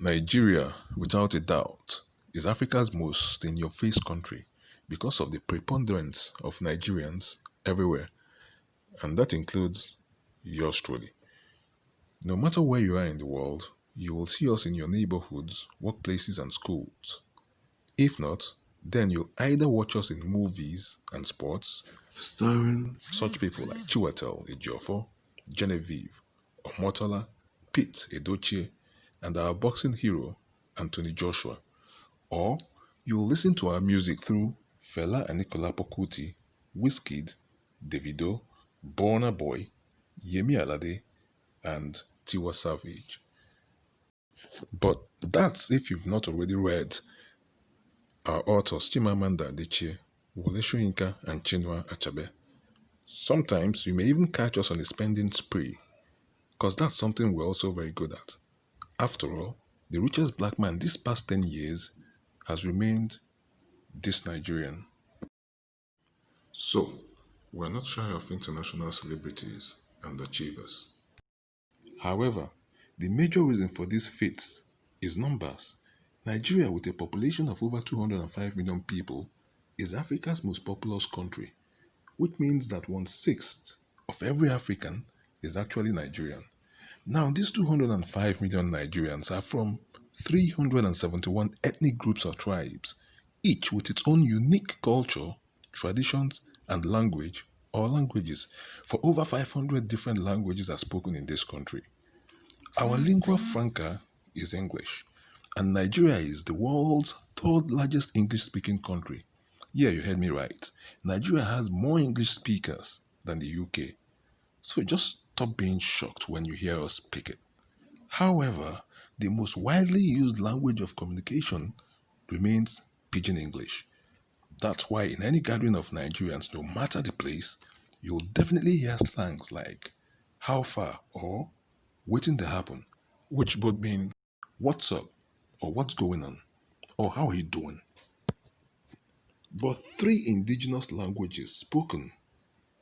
Nigeria, without a doubt, is Africa's most in-your-face country because of the preponderance of Nigerians everywhere, and that includes yours truly. No matter where you are in the world, you will see us in your neighborhoods, workplaces, and schools. If not, then you'll either watch us in movies and sports, starring such people like Chiwetel Ejiofor, Genevieve, Omotola, Pete Edochie, and our boxing hero, Anthony Joshua. Or you'll listen to our music through Fela Anikulapo Kuti, Wizkid, Davido, Burna Boy, Yemi Alade, and Tiwa Savage. But that's if you've not already read our authors Chimamanda Adichie, Wole Soyinka, and Chinua Achebe. Sometimes you may even catch us on a spending spree, because that's something we're also very good at. After all, the richest black man this past 10 years has remained this Nigerian. So, we're not shy of international celebrities and achievers. However, the major reason for these feats is numbers. Nigeria, with a population of over 205 million people, is Africa's most populous country, which means that 1/6 of every African is actually Nigerian. Now, these 205 million Nigerians are from 371 ethnic groups or tribes, each with its own unique culture, traditions, and language or languages. For over 500 different languages are spoken in this country. Our lingua franca is English, and Nigeria is the world's third largest English-speaking country. Yeah, you heard me right. Nigeria has more English speakers than the UK. So just stop being shocked when you hear us speak it. However, the most widely used language of communication remains Pidgin English. That's why in any gathering of Nigerians, no matter the place, you'll definitely hear slangs like "how far" or "waiting to happen," which both mean "what's up" or "what's going on" or "how are you doing." But three indigenous languages spoken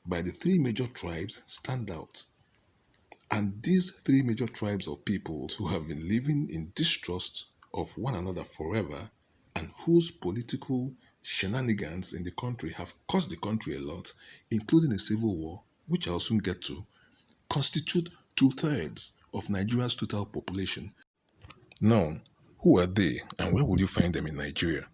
by the three major tribes stand out. And these three major tribes of peoples who have been living in distrust of one another forever and whose political shenanigans in the country have cost the country a lot, including a civil war, which I'll soon get to, constitute 2/3 of Nigeria's total population. Now, who are they and where will you find them in Nigeria?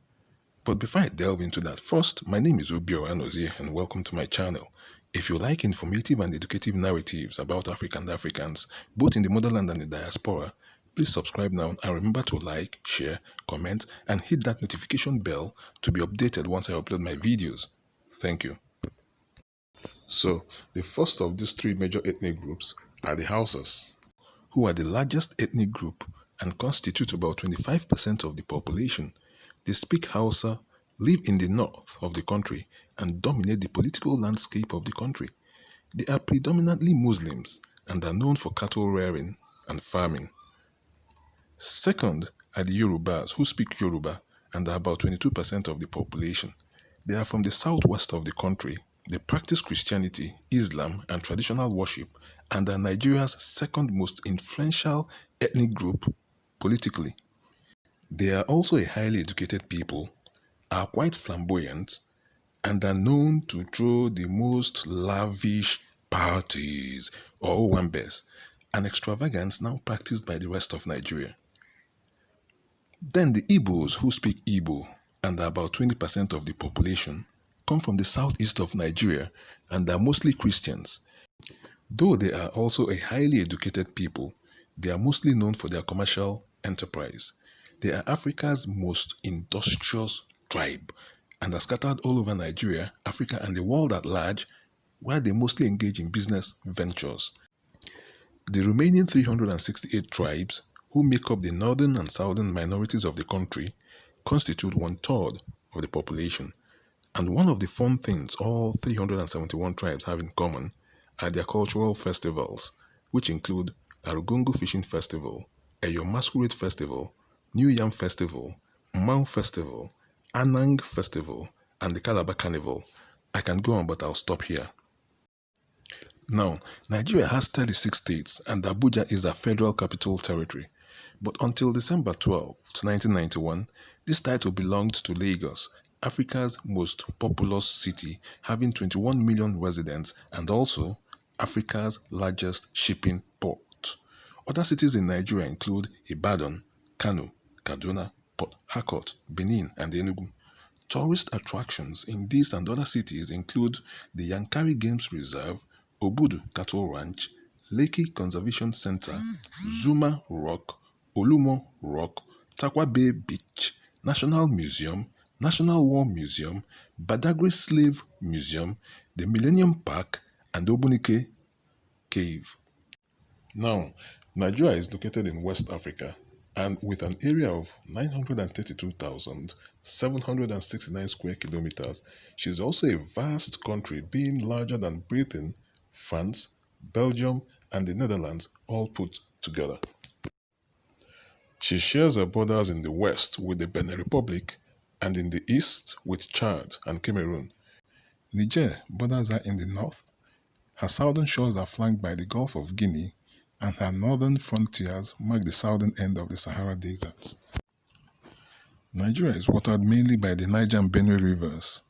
But before I delve into that, first, my name is Ubio Anozie and welcome to my channel. If you like informative and educative narratives about Africa and Africans, both in the motherland and the diaspora, please subscribe now and remember to like, share, comment, and hit that notification bell to be updated once I upload my videos. Thank you. So, the first of these three major ethnic groups are the Hausas, who are the largest ethnic group and constitute about 25% of the population. They speak Hausa, live in the north of the country, and dominate the political landscape of the country. They are predominantly Muslims and are known for cattle rearing and farming. Second are the Yorubas, who speak Yoruba and are about 22% of the population. They are from the southwest of the country. They practice Christianity, Islam, and traditional worship, and are Nigeria's second most influential ethnic group politically. They are also a highly educated people, are quite flamboyant, and are known to throw the most lavish parties or owambes, an extravagance now practiced by the rest of Nigeria. Then the Igbos, who speak Igbo and are about 20% of the population, come from the southeast of Nigeria and are mostly Christians. Though they are also a highly educated people, they are mostly known for their commercial enterprise. They are Africa's most industrious tribe and are scattered all over Nigeria, Africa, and the world at large, where they mostly engage in business ventures. The remaining 368 tribes, who make up the northern and southern minorities of the country, constitute 1/3 of the population. And one of the fun things all 371 tribes have in common are their cultural festivals, which include Arugungu Fishing Festival, Eyo Masquerade Festival, New Yam Festival, Mau Festival, Anang Festival, and the Calabar Carnival. I can go on, but I'll stop here. Now, Nigeria has 36 states and Abuja is a federal capital territory. But until December 12, 1991, this title belonged to Lagos, Africa's most populous city, having 21 million residents and also Africa's largest shipping port. Other cities in Nigeria include Ibadan, Kano, Kaduna, Port Harcourt, Benin, and Enugu. Tourist attractions in these and other cities include the Yankari Games Reserve, Obudu Cattle Ranch, Lekki Conservation Center, Zuma Rock, Olumo Rock, Takwa Bay Beach, National Museum, National War Museum, Badagry Slave Museum, the Millennium Park, and Obunike Cave. Now, Nigeria is located in West Africa and with an area of 932,769 square kilometers, she is also a vast country, being larger than Britain, France, Belgium, and the Netherlands all put together. She shares her borders in the west with the Benin Republic and in the east with Chad and Cameroon. Niger borders her in the north. Her southern shores are flanked by the Gulf of Guinea, and her northern frontiers mark the southern end of the Sahara Desert. Nigeria is watered mainly by the Niger and Benue rivers,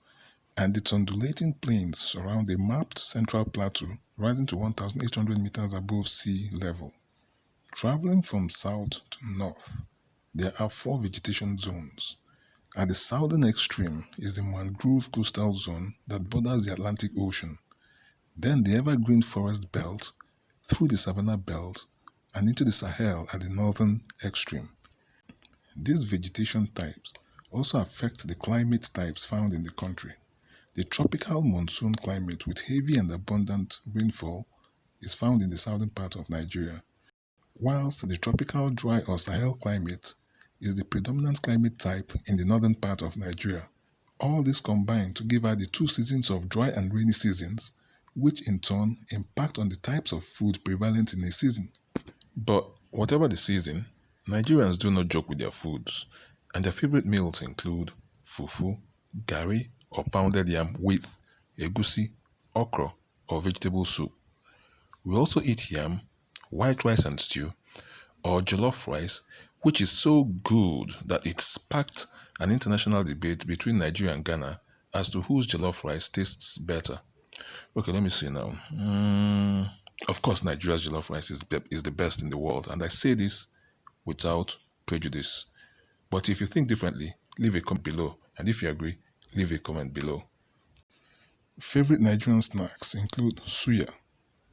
and its undulating plains surround a mapped central plateau rising to 1,800 meters above sea level. Traveling from south to north, there are 4 vegetation zones. At the southern extreme is the mangrove coastal zone that borders the Atlantic Ocean, then the evergreen forest belt, through the savanna belt, and into the Sahel at the northern extreme. These vegetation types also affect the climate types found in the country. The tropical monsoon climate with heavy and abundant rainfall is found in the southern part of Nigeria, whilst the tropical dry or Sahel climate is the predominant climate type in the northern part of Nigeria. All this combine to give her the 2 seasons of dry and rainy seasons, which in turn impact on the types of food prevalent in a season. But whatever the season, Nigerians do not joke with their foods, and their favorite meals include fufu, garri or pounded yam with egusi, okra or vegetable soup. We also eat yam, white rice and stew, or jollof rice, which is so good that it sparked an international debate between Nigeria and Ghana as to whose jollof rice tastes better. Okay, let me see now. Of course, Nigeria's jollof rice is the best in the world, and I say this without prejudice. But if you think differently, leave a comment below, and if you agree, leave a comment below. Favorite Nigerian snacks include suya,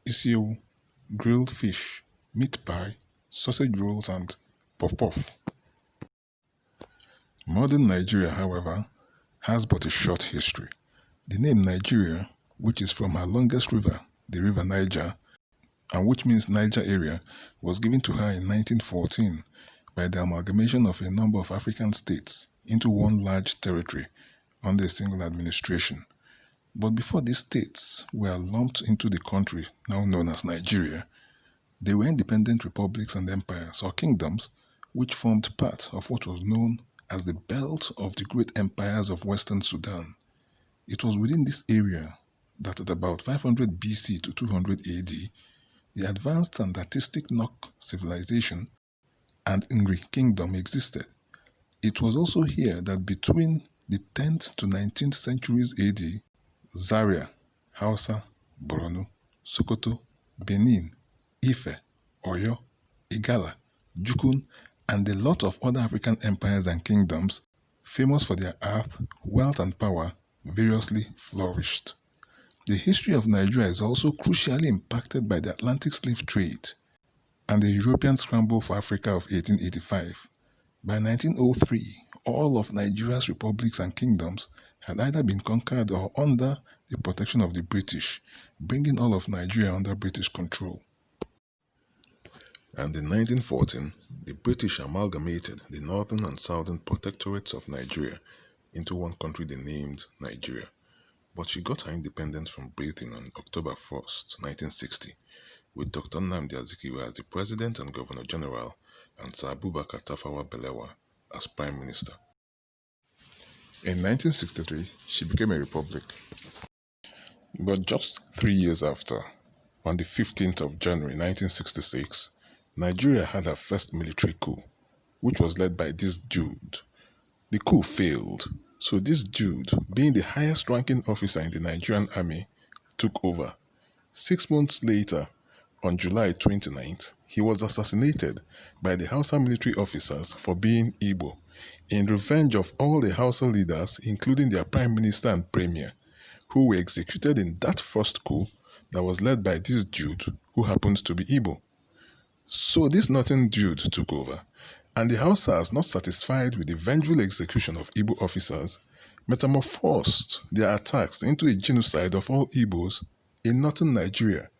isiewu, grilled fish, meat pie, sausage rolls, and puff-puff. Modern Nigeria, however, has but a short history. The name Nigeria, which is from her longest river, the River Niger, and which means Niger area, was given to her in 1914 by the amalgamation of a number of African states into one large territory under a single administration. But before these states were lumped into the country now known as Nigeria, they were independent republics and empires or kingdoms which formed part of what was known as the belt of the great empires of Western Sudan. It was within this area that at about 500 BC to 200 AD, the advanced and artistic Nok civilization and Ngri kingdom existed. It was also here that between the 10th to 19th centuries AD, Zaria, Hausa, Borno, Sokoto, Benin, Ife, Oyo, Igala, Jukun, and a lot of other African empires and kingdoms, famous for their earth, wealth, and power, variously flourished. The history of Nigeria is also crucially impacted by the Atlantic slave trade and the European scramble for Africa of 1885. By 1903, all of Nigeria's republics and kingdoms had either been conquered or under the protection of the British, bringing all of Nigeria under British control. And in 1914, the British amalgamated the northern and southern protectorates of Nigeria into one country they named Nigeria. But she got her independence from Britain on October 1st, 1960, with Dr. Nnamdi Azikiwe as the President and Governor General and Sir Abubakar Tafawa Balewa as Prime Minister. In 1963, she became a republic. But just 3 years after, on the 15th of January 1966, Nigeria had her first military coup, which was led by this dude. The coup failed, so this dude, being the highest ranking officer in the Nigerian army, took over. 6 months later, on July 29th, he was assassinated by the Hausa military officers for being Igbo, in revenge of all the Hausa leaders, including their prime minister and premier, who were executed in that first coup that was led by this dude who happens to be Igbo. So this nothing dude took over, and the Hausas, not satisfied with the vengeful execution of Igbo officers, metamorphosed their attacks into a genocide of all Igbos in northern Nigeria,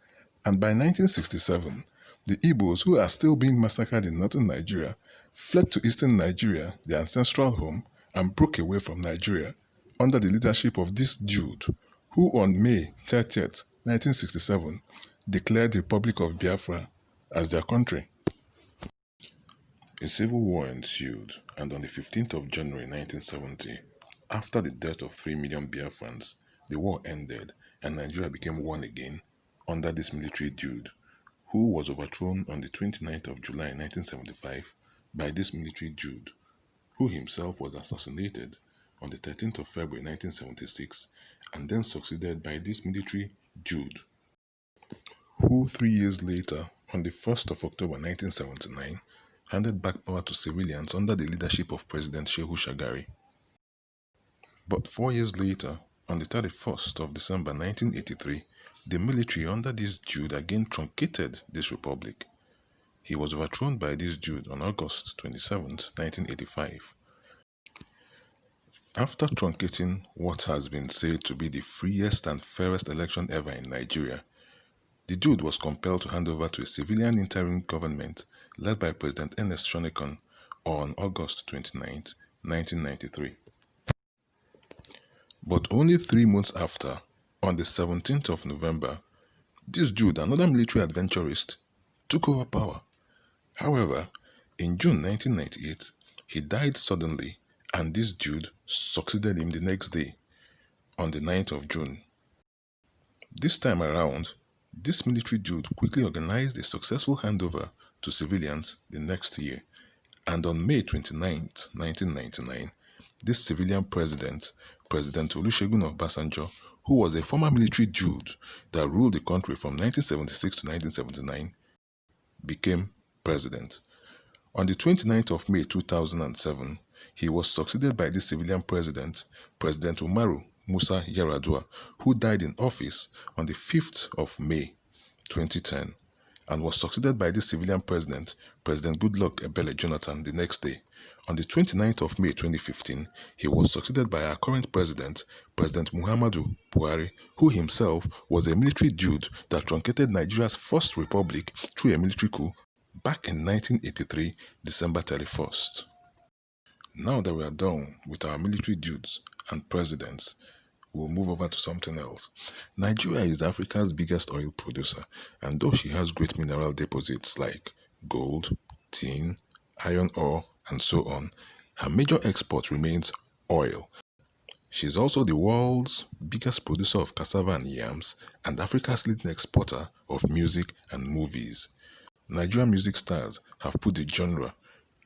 and by 1967, the Igbos who are still being massacred in northern Nigeria fled to eastern Nigeria, their ancestral home, and broke away from Nigeria under the leadership of this dude, who on May 30th, 1967, declared the Republic of Biafra as their country. A civil war ensued, and on the 15th of January 1970, after the death of 3 million Biafrans, the war ended and Nigeria became one again under this military dude, who was overthrown on the 29th of July 1975 by this military dude, who himself was assassinated on the 13th of February 1976 and then succeeded by this military dude, who 3 years later, on the 1st of October 1979, handed back power to civilians under the leadership of President Shehu Shagari. But 4 years later, on the 31st of December 1983, the military under this dude again truncated this republic. He was overthrown by this dude on August 27, 1985. After truncating what has been said to be the freest and fairest election ever in Nigeria, the dude was compelled to hand over to a civilian interim government led by President Ernest Shonekan on August 29, 1993. But only 3 months after, on the 17th of November, this dude, another military adventurist, took over power. However, in June 1998, he died suddenly, and this dude succeeded him the next day, on the 9th of June. This time around, this military dude quickly organized a successful handover to civilians the next year, and on May 29, 1999, this civilian president, President Olusegun Obasanjo, who was a former military dude that ruled the country from 1976 to 1979, became president. On the 29th of May 2007, he was succeeded by the civilian president, President Umaru Musa Yar'Adua, who died in office on the 5th of May 2010, and was succeeded by the civilian president, President Goodluck Ebele Jonathan, the next day. On the 29th of May 2015, he was succeeded by our current president, President Muhammadu Buhari, who himself was a military dude that truncated Nigeria's first republic through a military coup back in 1983, December 31st. Now that we are done with our military dudes and presidents, we'll move over to something else. Nigeria is Africa's biggest oil producer, and though she has great mineral deposits like gold, tin, iron ore, and so on, her major export remains oil. She is also the world's biggest producer of cassava and yams, and Africa's leading exporter of music and movies. Nigerian music stars have put the genre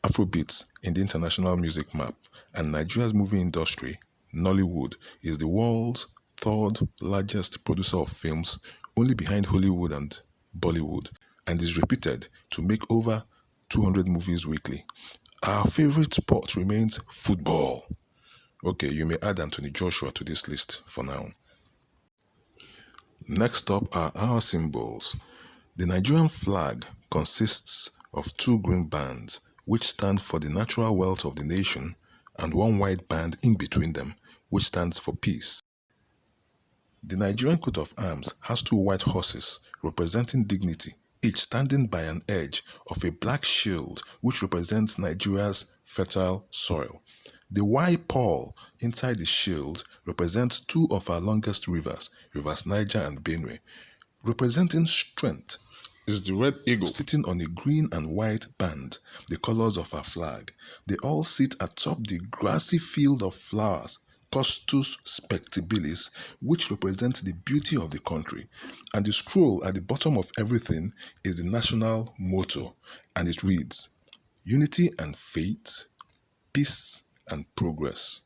Afrobeats in the international music map, and Nigeria's movie industry, Nollywood, is the world's third largest producer of films, only behind Hollywood and Bollywood, and is reputed to make over 200 movies weekly. Our favorite sport remains football. Okay, you may add Anthony Joshua to this list for now. Next up are our symbols. The Nigerian flag consists of 2 green bands, which stand for the natural wealth of the nation, and 1 white band in between them, which stands for peace. The Nigerian coat of arms has 2 white horses representing dignity, each standing by an edge of a black shield which represents Nigeria's fertile soil. The Y pole inside the shield represents 2 of our longest rivers, Rivers Niger and Benue. Representing strength is the red eagle sitting on a green and white band, the colors of our flag. They all sit atop the grassy field of flowers Custos Spectabilis, which represents the beauty of the country. And the scroll at the bottom of everything is the national motto, and it reads, Unity and Faith, Peace and Progress.